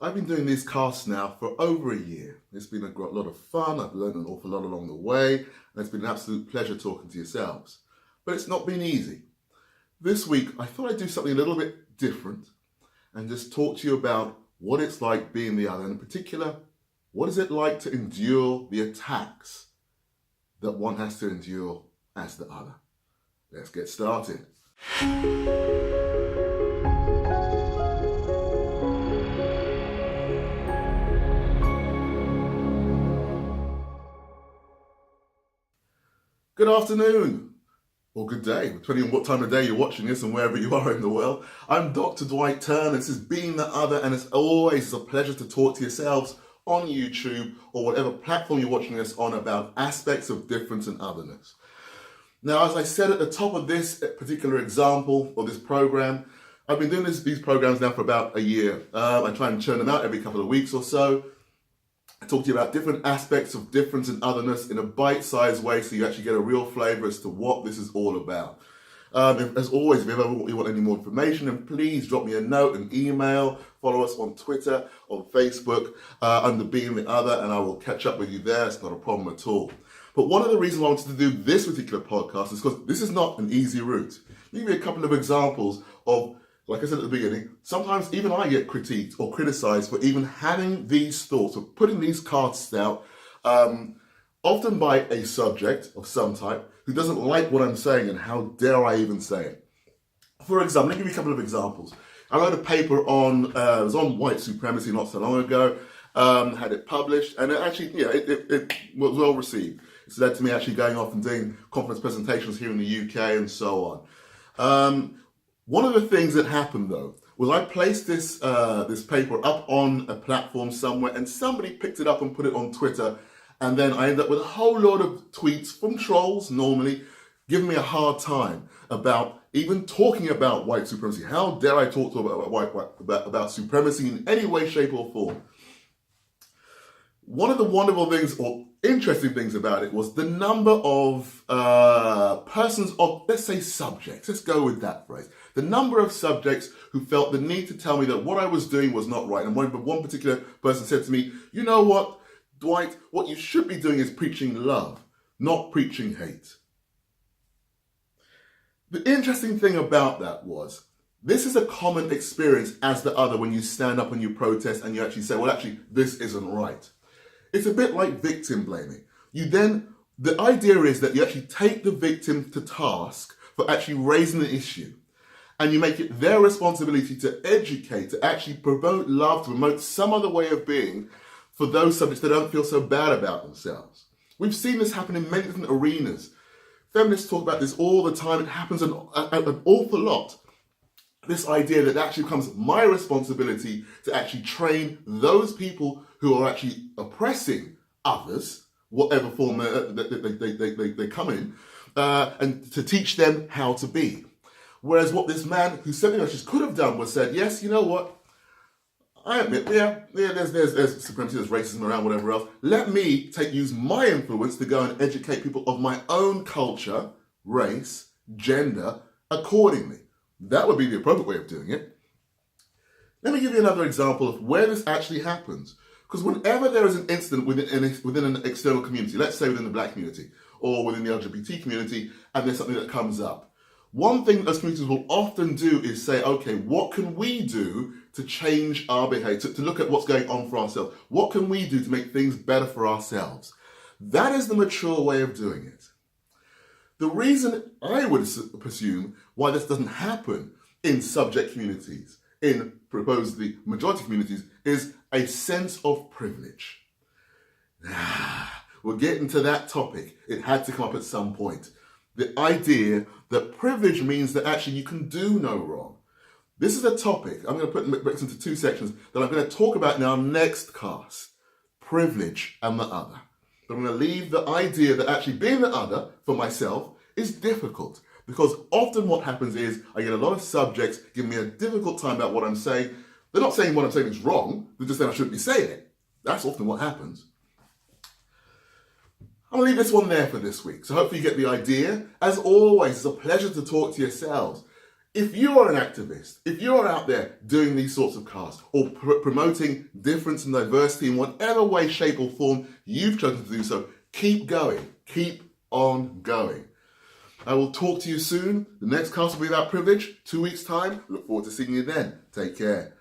I've been doing these casts now for over a year. It's been a lot of fun. I've learned an awful lot along the way, and it's been an absolute pleasure talking to yourselves. But it's not been easy. This week, I thought I'd do something a little bit different and just talk to you about what it's like being the other, and in particular, what is it like to endure the attacks that one has to endure as the other. Let's get started. Good afternoon, or good day, depending on what time of day you're watching this and wherever you are in the world. I'm Dr. Dwight Turner. This is Being the Other, and as always, it's a pleasure to talk to yourselves on YouTube or whatever platform you're watching this on about aspects of difference and otherness. Now, as I said at the top of this particular example or this program, I've been doing these programs now for about a year. I try and churn them out every couple of weeks or so. I talk to you about different aspects of difference and otherness in a bite-sized way so you actually get a real flavour as to what this is all about. As always, if you want any more information, then please drop me a note, an email, follow us on Twitter, on Facebook, under Being the Other, and I will catch up with you there. It's not a problem at all. But one of the reasons I wanted to do this particular podcast is because this is not an easy route. I'll give you a couple of examples of, like I said at the beginning, sometimes even I get critiqued or criticised for even having these thoughts, or putting these cards out, often by a subject of some type who doesn't like what I'm saying, and how dare I even say it. For example, let me give you a couple of examples. I wrote a paper it was on white supremacy not so long ago, had it published, and it was well received. It's led to me actually going off and doing conference presentations here in the UK and so on. One of the things that happened though was I placed this paper up on a platform somewhere, and somebody picked it up and put it on Twitter, and then I ended up with a whole lot of tweets from trolls normally giving me a hard time about even talking about white supremacy. How dare I talk to about supremacy in any way, shape or form? One of the wonderful things or interesting things about it was the number of persons of, let's say, subjects. Let's go with that phrase. The number of subjects who felt the need to tell me that what I was doing was not right. And one particular person said to me, "You know what, Dwight, what you should be doing is preaching love, not preaching hate." The interesting thing about that was, this is a common experience as the other when you stand up and you protest and you actually say, well, actually, this isn't right. It's a bit like victim blaming. The idea is that you actually take the victim to task for actually raising the issue, and you make it their responsibility to educate, to actually promote love, to promote some other way of being for those subjects that don't feel so bad about themselves. We've seen this happen in many different arenas. Feminists talk about this all the time. It happens an awful lot. This idea that it actually becomes my responsibility to actually train those people who are actually oppressing others, whatever form they come in, and to teach them how to be. Whereas what this man who said just could have done was said, yes, you know what? I admit, there's supremacy, there's racism around, whatever else. Let me use my influence to go and educate people of my own culture, race, gender, accordingly. That would be the appropriate way of doing it. Let me give you another example of where this actually happens. Because whenever there is an incident within an external community, let's say within the black community or within the LGBT community, and there's something that comes up, one thing those communities will often do is say, okay, what can we do to change our behavior, to look at what's going on for ourselves? What can we do to make things better for ourselves? That is the mature way of doing it. The reason I would presume why this doesn't happen in subject communities, in supposedly majority communities, is a sense of privilege. We'll get into that topic. It had to come up at some point. The idea that privilege means that actually you can do no wrong. This is a topic I'm going to break into two sections that I'm going to talk about in our next cast. Privilege and the other. But I'm going to leave the idea that actually being the other for myself is difficult, because often what happens is I get a lot of subjects giving me a difficult time about what I'm saying. They're not saying what I'm saying is wrong, they're just saying I shouldn't be saying it. That's often what happens. I'm going to leave this one there for this week, so hopefully you get the idea. As always, it's a pleasure to talk to yourselves. If you are an activist, if you are out there doing these sorts of casts or promoting difference and diversity in whatever way, shape or form you've chosen to do so, keep going. Keep on going. I will talk to you soon. The next cast will be about privilege, 2 weeks' time. Look forward to seeing you then. Take care.